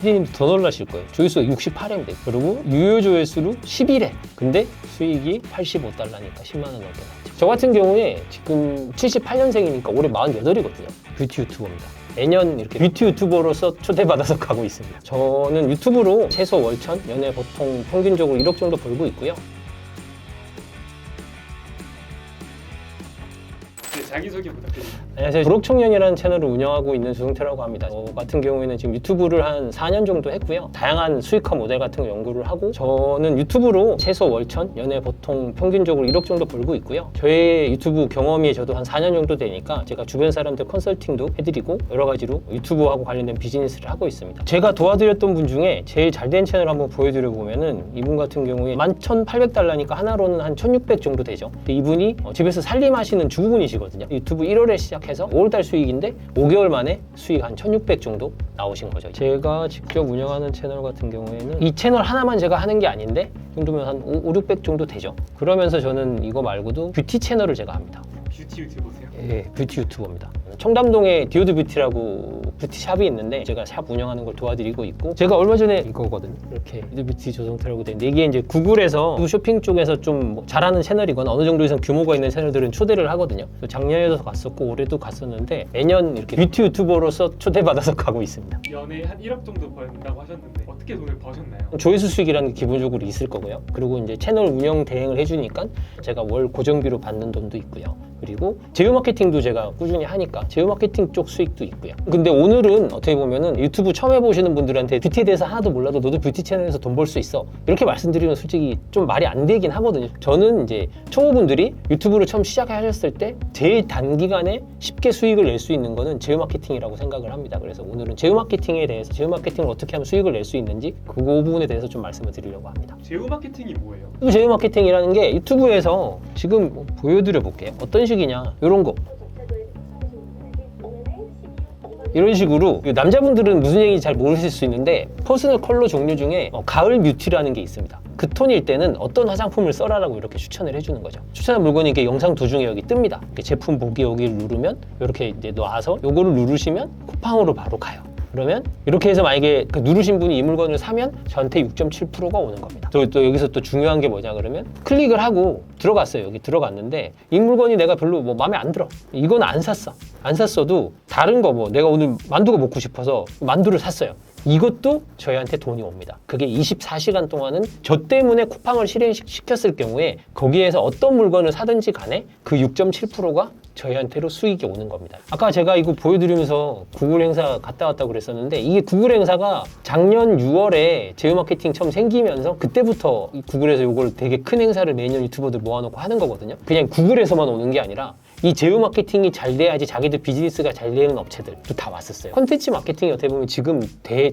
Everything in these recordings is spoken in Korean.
PD님도 더 놀라실 거예요. 조회수가 68회인데 그리고 유효 조회수로 11회. 근데 수익이 85달러니까 10만 원 넘게 나왔죠. 저 같은 경우에 지금 78년생이니까 올해 48이거든요. 뷰티 유튜버입니다. 매년 이렇게 뷰티 유튜버로서 초대받아서 가고 있습니다. 저는 유튜브로 최소 월천, 연애 보통 평균적으로 1억 정도 벌고 있고요. 자기소개 부탁드립니다. 안녕하세요. 부록청년이라는 채널을 운영하고 있는 주승태라고 합니다. 저 같은 경우에는 지금 유튜브를 한 4년 정도 했고요. 다양한 수익화 모델 같은 거 연구를 하고 저는 유튜브로 최소 월천, 연애 보통 평균적으로 1억 정도 벌고 있고요. 저의 유튜브 경험이 저도 한 4년 정도 되니까 제가 주변 사람들 컨설팅도 해드리고 여러 가지로 유튜브하고 관련된 비즈니스를 하고 있습니다. 제가 도와드렸던 분 중에 제일 잘 된 채널 한번 보여드려 보면은 이분 같은 경우에 11,800달러니까 하나로는 한 1,600 정도 되죠. 이분이 집에서 살림하시는 주부분이시거든요. 유튜브 1월에 시작해서 5월달 수익인데 5개월 만에 수익 한 1,600 정도 나오신 거죠. 제가 직접 운영하는 채널 같은 경우에는 이 채널 하나만 제가 하는 게 아닌데 이 정도면 한 5, 600 정도 되죠. 그러면서 저는 이거 말고도 뷰티 채널을 제가 합니다. 뷰티 유튜버세요? 예, 뷰티 유튜버입니다. 청담동에 디오드 뷰티라고 뷰티 샵이 있는데 제가 샵 운영하는 걸 도와드리고 있고 제가 얼마 전에 이거거든요. 이렇게 디오드 뷰티 조성태라고 되는데 이게 이제 구글에서 쇼핑 쪽에서 좀 잘하는 채널이거나 어느 정도 이상 규모가 있는 채널들은 초대를 하거든요. 작년에도 갔었고 올해도 갔었는데 매년 이렇게 뷰티 유튜버로서 초대받아서 가고 있습니다. 연애에 한 1억 정도 번다고 하셨는데 어떻게 돈을 버셨나요? 조회수 수익이라는 게 기본적으로 있을 거고요. 그리고 이제 채널 운영 대행을 해주니까 제가 월 고정비로 받는 돈도 있고요. 그리고 제휴 마케팅도 제가 꾸준히 하니까 제휴 마케팅 쪽 수익도 있고요. 근데 오늘은 어떻게 보면은 유튜브 처음 해보시는 분들한테 뷰티에 대해서 하나도 몰라도 너도 뷰티 채널에서 돈 벌 수 있어 이렇게 말씀드리면 솔직히 좀 말이 안 되긴 하거든요. 저는 이제 초보분들이 유튜브를 처음 시작하셨을 때 제일 단기간에 쉽게 수익을 낼 수 있는 거는 제휴 마케팅이라고 생각을 합니다. 그래서 오늘은 제휴 마케팅에 대해서 제휴 마케팅을 어떻게 하면 수익을 낼 수 있는지 그 부분에 대해서 좀 말씀을 드리려고 합니다. 제휴 마케팅이 뭐예요? 제휴 마케팅이라는 게 유튜브에서 지금 보여드려 볼게요. 어떤 식이냐 이런 거 이런 식으로 남자분들은 무슨 얘기인지 잘 모르실 수 있는데 퍼스널 컬러 종류 중에 가을 뮤티라는 게 있습니다. 그 톤일 때는 어떤 화장품을 써라라고 이렇게 추천을 해주는 거죠. 추천한 물건이 이렇게 영상 도중에 여기 뜹니다. 이렇게 제품 보기 여기를 누르면 이렇게 이제 놔서 요거를 누르시면 쿠팡으로 바로 가요. 그러면 이렇게 해서 만약에 그 누르신 분이 이 물건을 사면 저한테 6.7%가 오는 겁니다. 또 여기서 또 중요한 게 뭐냐 그러면 클릭을 하고 들어갔어요. 여기 들어갔는데 이 물건이 내가 별로 뭐 마음에 안 들어. 이건 안 샀어. 안 샀어도 다른 거 뭐 내가 오늘 만두가 먹고 싶어서 만두를 샀어요. 이것도 저희한테 돈이 옵니다. 그게 24시간 동안은 저 때문에 쿠팡을 실행시켰을 경우에 거기에서 어떤 물건을 사든지 간에 그 6.7%가 저희한테로 수익이 오는 겁니다. 아까 제가 이거 보여드리면서 구글 행사 갔다 왔다고 그랬었는데 이게 구글 행사가 작년 6월에 제휴 마케팅 처음 생기면서 그때부터 구글에서 이걸 되게 큰 행사를 매년 유튜버들 모아놓고 하는 거거든요. 그냥 구글에서만 오는 게 아니라 이 제휴 마케팅이 잘 돼야지 자기들 비즈니스가 잘 되는 업체들도 다 왔었어요. 콘텐츠 마케팅이 어떻게 보면 지금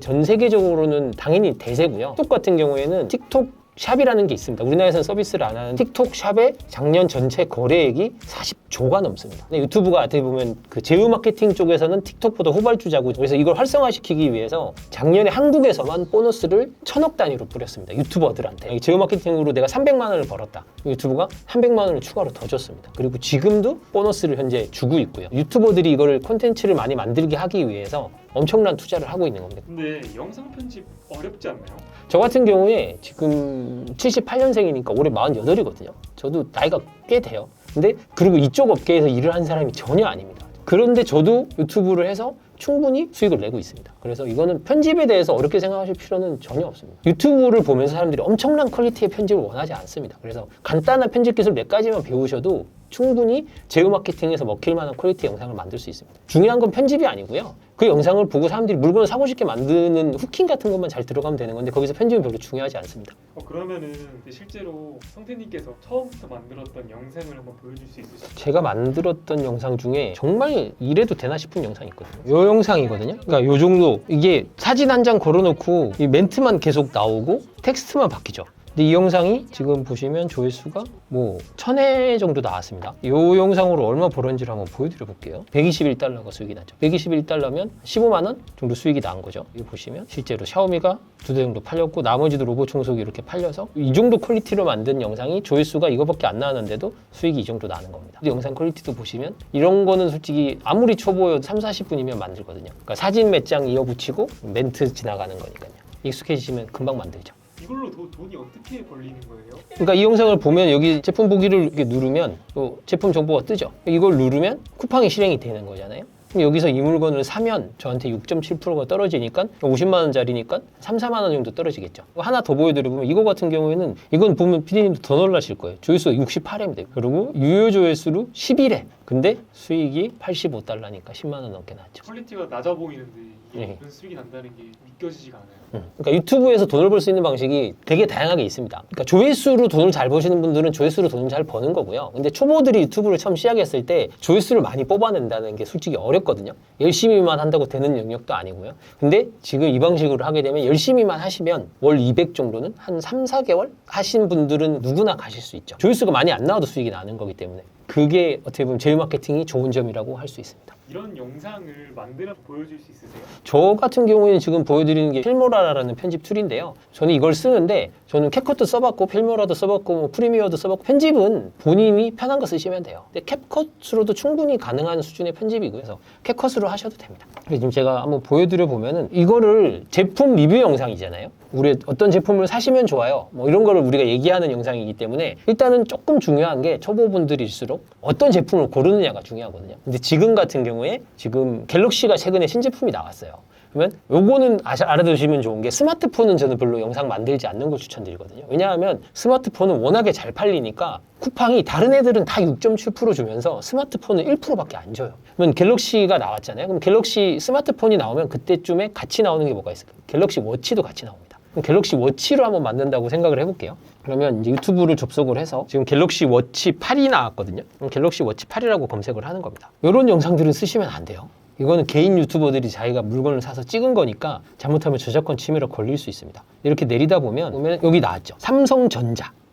전 세계적으로는 당연히 대세고요. 틱톡 같은 경우에는 틱톡 샵이라는 게 있습니다. 우리나라에서는 서비스를 안 하는 틱톡 샵의 작년 전체 거래액이 40조가 넘습니다. 근데 유튜브가 어떻게 보면 그 제휴 마케팅 쪽에서는 틱톡보다 후발주자고 그래서 이걸 활성화시키기 위해서 작년에 한국에서만 보너스를 1,000억 단위로 뿌렸습니다. 유튜버들한테. 제휴 마케팅으로 내가 300만 원을 벌었다. 유튜브가 300만 원을 추가로 더 줬습니다. 그리고 지금도 보너스를 현재 주고 있고요. 유튜버들이 이거를 콘텐츠를 많이 만들게 하기 위해서 엄청난 투자를 하고 있는 겁니다. 근데 영상 편집 어렵지 않나요? 저 같은 경우에 지금 78년생이니까 올해 48이거든요. 저도 나이가 꽤 돼요. 근데 그리고 이쪽 업계에서 일을 한 사람이 전혀 아닙니다. 그런데 저도 유튜브를 해서 충분히 수익을 내고 있습니다. 그래서 이거는 편집에 대해서 어렵게 생각하실 필요는 전혀 없습니다. 유튜브를 보면서 사람들이 엄청난 퀄리티의 편집을 원하지 않습니다. 그래서 간단한 편집 기술 몇 가지만 배우셔도 충분히 제휴 마케팅에서 먹힐 만한 퀄리티 영상을 만들 수 있습니다. 중요한 건 편집이 아니고요. 그 영상을 보고 사람들이 물건을 사고 싶게 만드는 후킹 같은 것만 잘 들어가면 되는 건데 거기서 편집은 별로 중요하지 않습니다. 그러면은 실제로 성태님께서 처음부터 만들었던 영상을 한번 보여줄 수 있으실까요? 제가 만들었던 영상 중에 정말 이래도 되나 싶은 영상이 있거든요. 요 영상이거든요. 그러니까 요 정도 이게 사진 한 장 걸어놓고 이 멘트만 계속 나오고 텍스트만 바뀌죠. 근데 이 영상이 지금 보시면 조회수가 뭐 1000회 정도 나왔습니다. 이 영상으로 얼마 벌었는지를 한번 보여드려 볼게요. 121달러가 수익이 났죠. 121달러면 15만 원 정도 수익이 난 거죠. 여기 보시면 실제로 샤오미가 2대 정도 팔렸고 나머지도 로봇 청소기 이렇게 팔려서 이 정도 퀄리티로 만든 영상이 조회수가 이거밖에 안 나왔는데도 수익이 이 정도 나는 겁니다. 영상 퀄리티도 보시면 이런 거는 솔직히 아무리 초보여도 3, 40분이면 만들거든요. 그러니까 사진 몇 장 이어붙이고 멘트 지나가는 거니까요. 익숙해지시면 금방 만들죠. 이걸로 돈이 어떻게 벌리는 거예요? 그러니까 이 영상을 보면 여기 제품 보기를 이렇게 누르면 또 제품 정보가 뜨죠. 이걸 누르면 쿠팡이 실행이 되는 거잖아요. 그럼 여기서 이 물건을 사면 저한테 6.7%가 떨어지니까 50만 원짜리니까 3, 4만 원 정도 떨어지겠죠. 하나 더 보여드리면 이거 같은 경우에는 이건 보면 PD님도 더 놀라실 거예요. 조회수가 68회입니다. 그리고 유효 조회수로 11회. 근데 수익이 85달러니까 10만 원 넘게 나왔죠. 퀄리티가 낮아 보이는데 이게 네. 이런 수익이 난다는 게 믿겨지지가 않아요. 그러니까 유튜브에서 돈을 벌 수 있는 방식이 되게 다양하게 있습니다. 그러니까 조회수로 돈을 잘 버시는 분들은 조회수로 돈을 잘 버는 거고요. 근데 초보들이 유튜브를 처음 시작했을 때 조회수를 많이 뽑아낸다는 게 솔직히 어렵거든요. 열심히만 한다고 되는 영역도 아니고요. 근데 지금 이 방식으로 하게 되면 열심히만 하시면 월 200 정도는 한 3, 4개월 하신 분들은 누구나 가실 수 있죠. 조회수가 많이 안 나와도 수익이 나는 거기 때문에 그게 어떻게 보면 제휴 마케팅이 좋은 점이라고 할 수 있습니다. 이런 영상을 만들어 보여줄 수 있으세요? 저 같은 경우에는 지금 보여드리는 게 필모라라는 편집 툴인데요. 저는 이걸 쓰는데 저는 캡컷도 써봤고 필모라도 써봤고 뭐 프리미어도 써봤고 편집은 본인이 편한 거 쓰시면 돼요. 근데 캡컷으로도 충분히 가능한 수준의 편집이고요. 그래서 캡컷으로 하셔도 됩니다. 지금 제가 한번 보여드려 보면은 이거를 제품 리뷰 영상이잖아요. 우리 어떤 제품을 사시면 좋아요. 뭐 이런 거를 우리가 얘기하는 영상이기 때문에 일단은 조금 중요한 게 초보분들일수록 어떤 제품을 고르느냐가 중요하거든요. 근데 지금 같은 경우에 지금 갤럭시가 최근에 신제품이 나왔어요. 그러면 요거는 알아두시면 좋은 게 스마트폰은 저는 별로 영상 만들지 않는 걸 추천드리거든요. 왜냐하면 스마트폰은 워낙에 잘 팔리니까 쿠팡이 다른 애들은 다 6.7% 주면서 스마트폰은 1%밖에 안 줘요. 그러면 갤럭시가 나왔잖아요. 그럼 갤럭시 스마트폰이 나오면 그때쯤에 같이 나오는 게 뭐가 있을까요? 갤럭시 워치도 같이 나옵니다. 그럼 갤럭시 워치로 한번 만든다고 생각을 해볼게요. 그러면 이제 유튜브를 접속을 해서 지금 갤럭시 워치 8이 나왔거든요. 그럼 갤럭시 워치 8이라고 검색을 하는 겁니다. 이런 영상들은 쓰시면 안 돼요. 이거는 개인 유튜버들이 자기가 물건을 사서 찍은 거니까 잘못하면 저작권 침해로 걸릴 수 있습니다. 이렇게 내리다 보면 여기 나왔죠.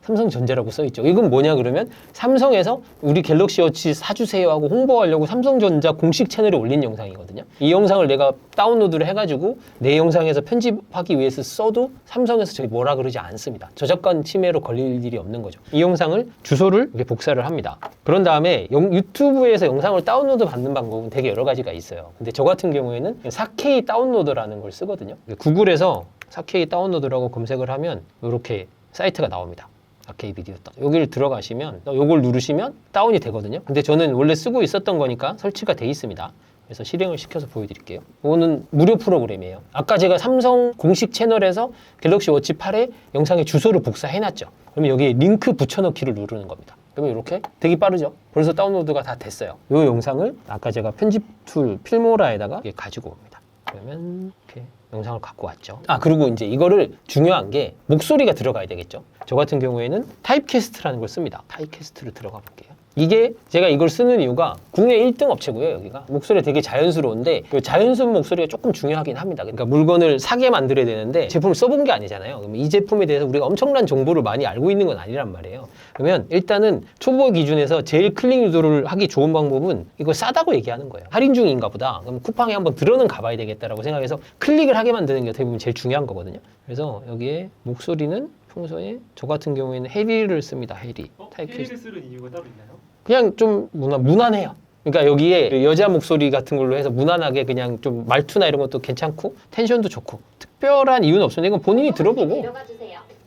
삼성전자라고 써있죠. 이건 뭐냐 그러면 삼성에서 우리 갤럭시 워치 사주세요 하고 홍보하려고 삼성전자 공식 채널에 올린 영상이거든요. 이 영상을 내가 다운로드를 해가지고 내 영상에서 편집하기 위해서 써도 삼성에서 저기 뭐라 그러지 않습니다. 저작권 침해로 걸릴 일이 없는 거죠. 이 영상을 주소를 이렇게 복사를 합니다. 그런 다음에 유튜브에서 영상을 다운로드 받는 방법은 되게 여러 가지가 있어요. 근데 저 같은 경우에는 4K 다운로드라는 걸 쓰거든요. 구글에서 4K 다운로드라고 검색을 하면 이렇게 사이트가 나옵니다. 4K 비디오 여기를 들어가시면 요걸 누르시면 다운이 되거든요. 근데 저는 원래 쓰고 있었던 거니까 설치가 돼 있습니다. 그래서 실행을 시켜서 보여드릴게요. 이거는 무료 프로그램이에요. 아까 제가 삼성 공식 채널에서 갤럭시 워치 8의 영상의 주소를 복사해놨죠. 그러면 여기에 링크 붙여넣기를 누르는 겁니다. 그러면 이렇게 되게 빠르죠. 벌써 다운로드가 다 됐어요. 이 영상을 아까 제가 편집 툴 필모라에다가 가지고 옵니다. 그러면 이렇게 영상을 갖고 왔죠. 그리고 이제 이거를 중요한 게 목소리가 들어가야 되겠죠. 저 같은 경우에는 타입캐스트라는 걸 씁니다. 타입캐스트를 들어가 볼게요. 이게 제가 이걸 쓰는 이유가 국내 1등 업체고요. 여기가 목소리가 되게 자연스러운데 이 자연스러운 목소리가 조금 중요하긴 합니다. 그러니까 물건을 사게 만들어야 되는데 제품을 써본 게 아니잖아요. 그러면 이 제품에 대해서 우리가 엄청난 정보를 많이 알고 있는 건 아니란 말이에요. 그러면 일단은 초보 기준에서 제일 클릭 유도를 하기 좋은 방법은 이걸 싸다고 얘기하는 거예요. 할인 중인가 보다. 그럼 쿠팡에 한번 들어는 가봐야 되겠다라고 생각해서 클릭을 하게 만드는 게 어떻게 보면 제일 중요한 거거든요. 그래서 여기에 목소리는 평소에 저 같은 경우에는 해리를 씁니다. 해리. 해리를 쓰는 이유가 따로 있나요? 그냥 좀 무난해요. 그러니까 여기에 여자 목소리 같은 걸로 해서 무난하게 그냥 좀 말투나 이런 것도 괜찮고 텐션도 좋고 특별한 이유는 없습니다. 이건 본인이 들어보고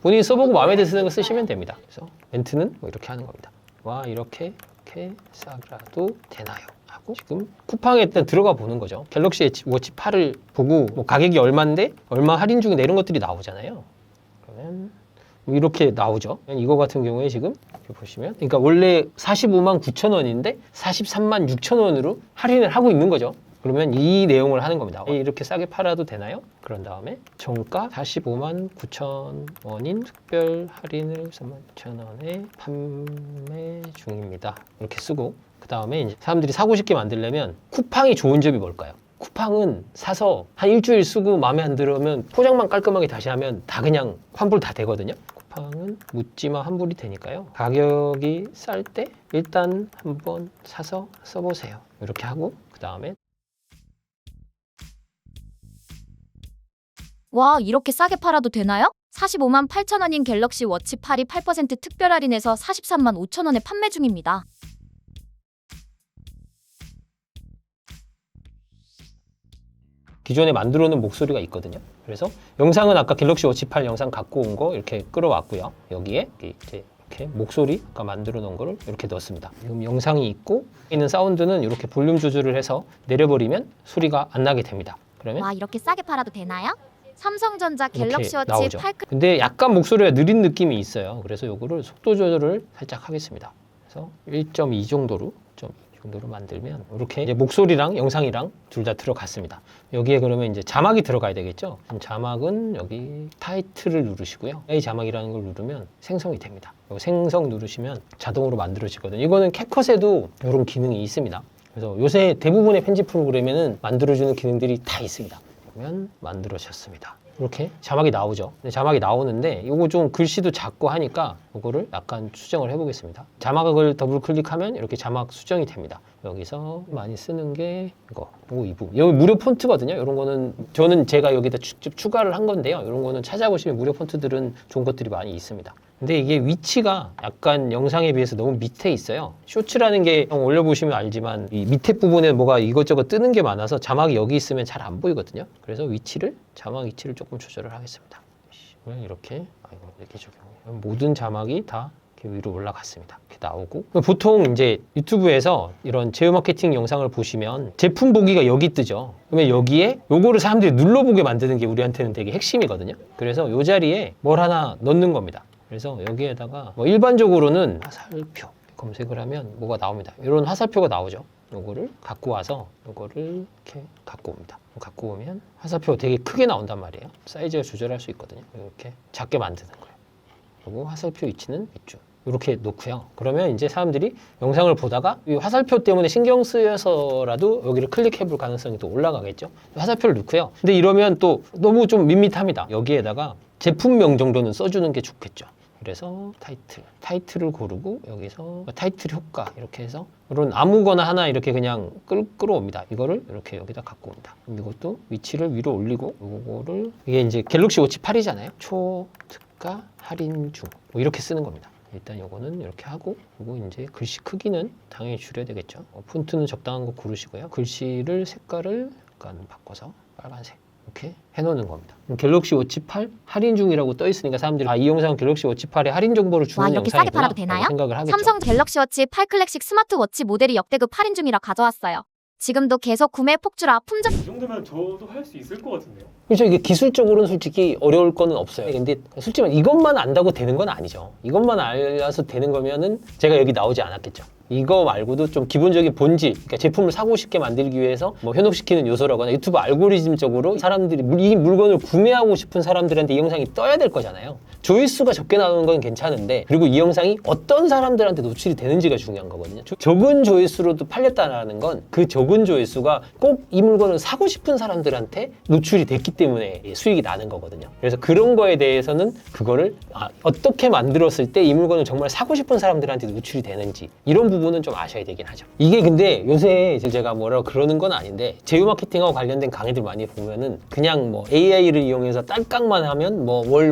본인이 써보고 마음에 드는 거 쓰시면 됩니다. 그래서 멘트는 뭐 이렇게 하는 겁니다. 와 이렇게 싸라도 되나요? 하고 지금 쿠팡에 일단 들어가 보는 거죠. 갤럭시 워치 8을 보고 뭐 가격이 얼마인데 얼마 할인 중에 이런 것들이 나오잖아요. 그러면 이렇게 나오죠. 이거 같은 경우에 지금 이렇게 보시면 그러니까 원래 45만 9천 원인데 43만 6천 원으로 할인을 하고 있는 거죠. 그러면 이 내용을 하는 겁니다. 이렇게 싸게 팔아도 되나요? 그런 다음에 정가 45만 9천 원인 특별 할인을 3만 9천 원에 판매 중입니다. 이렇게 쓰고 그 다음에 이제 사람들이 사고 싶게 만들려면 쿠팡이 좋은 점이 뭘까요? 쿠팡은 사서 한 일주일 쓰고 마음에 안 들으면 포장만 깔끔하게 다시 하면 다 그냥 환불 다 되거든요. 영상은 묻지마 환불이 되니까요. 가격이 쌀 때 일단 한번 사서 써보세요. 이렇게 하고 그 다음에 와, 이렇게 싸게 팔아도 되나요? 45만 8천 원인 갤럭시 워치 8이 8% 특별 할인해서 43만 5천 원에 판매 중입니다. 기존에 만들어 놓은 목소리가 있거든요. 그래서 영상은 아까 갤럭시 워치 8 영상 갖고 온 거 이렇게 끌어왔고요. 여기에 이제 이렇게 목소리 아까 만들어 놓은 거를 이렇게 넣었습니다. 지금 영상이 있고 있는 사운드는 이렇게 볼륨 조절을 해서 내려버리면 소리가 안 나게 됩니다. 그러면 와, 이렇게 싸게 팔아도 되나요? 삼성전자 이렇게 갤럭시 워치 나오죠. 8 근데 약간 목소리가 느린 느낌이 있어요. 그래서 요거를 속도 조절을 살짝 하겠습니다. 그래서 1.2 정도로 만들면 이렇게 이제 목소리랑 영상이랑 둘 다 들어갔습니다. 여기에 그러면 이제 자막이 들어가야 되겠죠. 자막은 여기 타이틀을 누르시고요. A 자막이라는 걸 누르면 생성이 됩니다. 생성 누르시면 자동으로 만들어지거든요. 이거는 캡컷에도 이런 기능이 있습니다. 그래서 요새 대부분의 편집 프로그램에는 만들어주는 기능들이 다 있습니다. 그러면 만들어졌습니다. 이렇게 자막이 나오죠. 자막이 나오는데 이거 좀 글씨도 작고 하니까 이거를 약간 수정을 해보겠습니다. 자막을 더블 클릭하면 이렇게 자막 수정이 됩니다. 여기서 많이 쓰는 게 이거 이 부분. 여기 무료 폰트거든요. 이런 거는 저는 제가 여기다 직접 추가를 한 건데요. 이런 거는 찾아보시면 무료 폰트들은 좋은 것들이 많이 있습니다. 근데 이게 위치가 약간 영상에 비해서 너무 밑에 있어요. 쇼츠라는 게 올려보시면 알지만 이 밑에 부분에 뭐가 이것저것 뜨는 게 많아서 자막이 여기 있으면 잘 안 보이거든요. 그래서 자막 위치를 조금 조절을 하겠습니다. 이렇게 적용해요. 모든 자막이 다 이렇게 위로 올라갔습니다. 이렇게 나오고 보통 이제 유튜브에서 이런 제휴 마케팅 영상을 보시면 제품 보기가 여기 뜨죠. 그러면 여기에 요거를 사람들이 눌러보게 만드는 게 우리한테는 되게 핵심이거든요. 그래서 요 자리에 뭘 하나 넣는 겁니다. 그래서 여기에다가 일반적으로는 화살표 검색을 하면 뭐가 나옵니다. 이런 화살표가 나오죠. 요거를 갖고 와서 요거를 이렇게 갖고 옵니다. 갖고 오면 화살표가 되게 크게 나온단 말이에요. 사이즈를 조절할 수 있거든요. 이렇게 작게 만드는 거예요. 그리고 화살표 위치는 이쪽. 이렇게 놓고요. 그러면 이제 사람들이 영상을 보다가 이 화살표 때문에 신경 쓰여서라도 여기를 클릭해 볼 가능성이 또 올라가겠죠. 화살표를 넣고요. 근데 이러면 또 너무 좀 밋밋합니다. 여기에다가 제품명 정도는 써주는 게 좋겠죠. 그래서 타이틀을 고르고 여기서 타이틀 효과 이렇게 해서 이런 아무거나 하나 이렇게 그냥 끌어옵니다. 이거를 이렇게 여기다 갖고 옵니다. 그럼 이것도 위치를 위로 올리고 이거를 이게 이제 갤럭시 워치 8이잖아요. 초특가 할인 중 뭐 이렇게 쓰는 겁니다. 일단 요거는 이렇게 하고 그리고 이제 글씨 크기는 당연히 줄여야 되겠죠. 폰트는 적당한 거 고르시고요. 글씨를 색깔을 약간 바꿔서 빨간색 이렇게 해놓는 겁니다. 갤럭시 워치 8 할인 중이라고 떠 있으니까 사람들이 이 영상은 갤럭시 워치 8에 할인 정보를 주는 와, 이렇게 싸게 영상이구나 팔아도 되나요? 생각을 하겠죠. 삼성 갤럭시 워치 8 클래식 스마트워치 모델이 역대급 할인 중이라 가져왔어요. 지금도 계속 구매 폭주라 품절. 이 정도면 저도 할 수 있을 것 같은데요. 그렇죠. 이게 기술적으로는 솔직히 어려울 거는 없어요. 근데 솔직히 말해 이것만 안다고 되는 건 아니죠. 이것만 알아서 되는 거면은 제가 여기 나오지 않았겠죠. 이거 말고도 좀 기본적인 본질, 그러니까 제품을 사고 싶게 만들기 위해서 뭐 현혹시키는 요소라거나 유튜브 알고리즘적으로 사람들이 이 물건을 구매하고 싶은 사람들한테 이 영상이 떠야 될 거잖아요. 조회수가 적게 나오는 건 괜찮은데 그리고 이 영상이 어떤 사람들한테 노출이 되는지가 중요한 거거든요. 적은 조회수로도 팔렸다는 건 그 적은 조회수가 꼭 이 물건을 사고 싶은 사람들한테 노출이 됐기 때문에 수익이 나는 거거든요. 그래서 그런 거에 대해서는 그거를 어떻게 만들었을 때 이 물건을 정말 사고 싶은 사람들한테 노출이 되는지 이런 부분은 좀 아셔야 되긴 하죠. 이게 근데 요새 제가 뭐라고 그러는 건 아닌데 제휴 마케팅하고 관련된 강의들 많이 보면은 그냥 뭐 AI를 이용해서 딸깍만 하면 뭐 월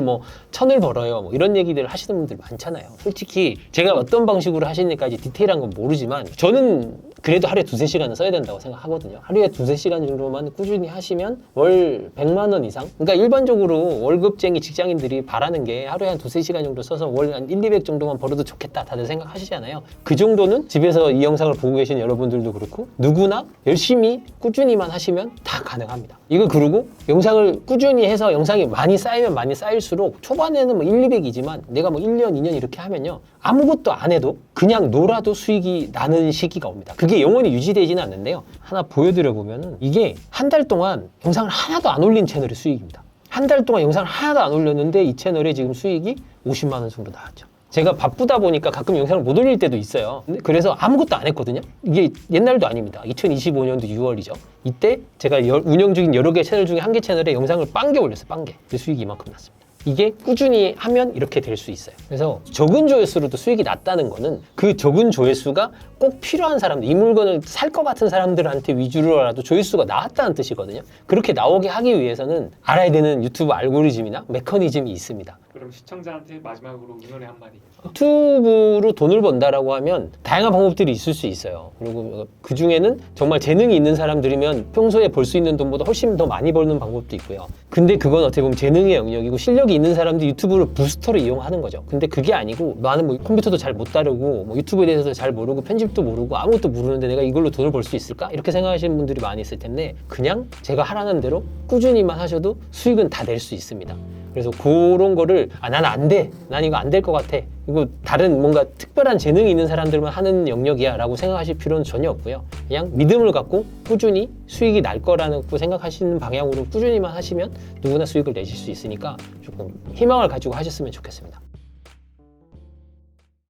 1,000을 벌어요. 뭐 이런 얘기들 하시는 분들 많잖아요. 솔직히 제가 어떤 방식으로 하시는지까지 디테일한 건 모르지만 저는 그래도 하루에 2-3시간은 써야 된다고 생각하거든요. 하루에 2-3시간 정도만 꾸준히 하시면 월 100만 원 이상? 그러니까 일반적으로 월급쟁이 직장인들이 바라는 게 하루에 한 2-3시간 정도 써서 월 한 1-200 정도만 벌어도 좋겠다 다들 생각하시잖아요. 그 정도는 집에서 이 영상을 보고 계신 여러분들도 그렇고 누구나 열심히 꾸준히만 하시면 다 가능합니다. 이거 그리고 영상을 꾸준히 해서 영상이 많이 쌓이면 많이 쌓일수록 초반에는 뭐 1-200이지만 내가 뭐 1년, 2년 이렇게 하면요. 아무것도 안 해도 그냥 놀아도 수익이 나는 시기가 옵니다. 그게 영원히 유지되지는 않는데요. 하나 보여드려 보면은 이게 한 달 동안 영상을 하나도 안 올린 채널의 수익입니다. 한 달 동안 영상을 하나도 안 올렸는데 이 채널에 지금 수익이 50만 원 정도 나왔죠. 제가 바쁘다 보니까 가끔 영상을 못 올릴 때도 있어요. 그래서 아무것도 안 했거든요. 이게 옛날도 아닙니다. 2025년도 6월이죠. 이때 제가 운영 중인 여러 개 채널 중에 한 개 채널에 영상을 빵개 올렸어요. 빵개. 수익이 이만큼 났습니다. 이게 꾸준히 하면 이렇게 될 수 있어요. 그래서 적은 조회수로도 수익이 낮다는 거는 그 적은 조회수가 꼭 필요한 사람들, 이 물건을 살 것 같은 사람들한테 위주로라도 조회수가 나왔다는 뜻이거든요. 그렇게 나오게 하기 위해서는 알아야 되는 유튜브 알고리즘이나 메커니즘이 있습니다. 그럼 시청자한테 마지막으로 응원의 한마디. 유튜브로 돈을 번다라고 하면 다양한 방법들이 있을 수 있어요. 그리고 그 중에는 정말 재능이 있는 사람들이면 평소에 벌 수 있는 돈보다 훨씬 더 많이 버는 방법도 있고요. 근데 그건 어떻게 보면 재능의 영역이고 실력이 있는 사람들이 유튜브를 부스터로 이용하는 거죠. 근데 그게 아니고 나는 뭐 컴퓨터도 잘 못 다루고 뭐 유튜브에 대해서 잘 모르고 편집도 모르고 아무것도 모르는데 내가 이걸로 돈을 벌 수 있을까? 이렇게 생각하시는 분들이 많이 있을 텐데 그냥 제가 하라는 대로 꾸준히만 하셔도 수익은 다 낼 수 있습니다. 그래서 그런 거를 난 안 돼. 난 이거 안 될 것 같아. 이거 다른 뭔가 특별한 재능이 있는 사람들만 하는 영역이야 라고 생각하실 필요는 전혀 없고요. 그냥 믿음을 갖고 꾸준히 수익이 날 거라고 생각하시는 방향으로 꾸준히만 하시면 누구나 수익을 내실 수 있으니까 조금 희망을 가지고 하셨으면 좋겠습니다.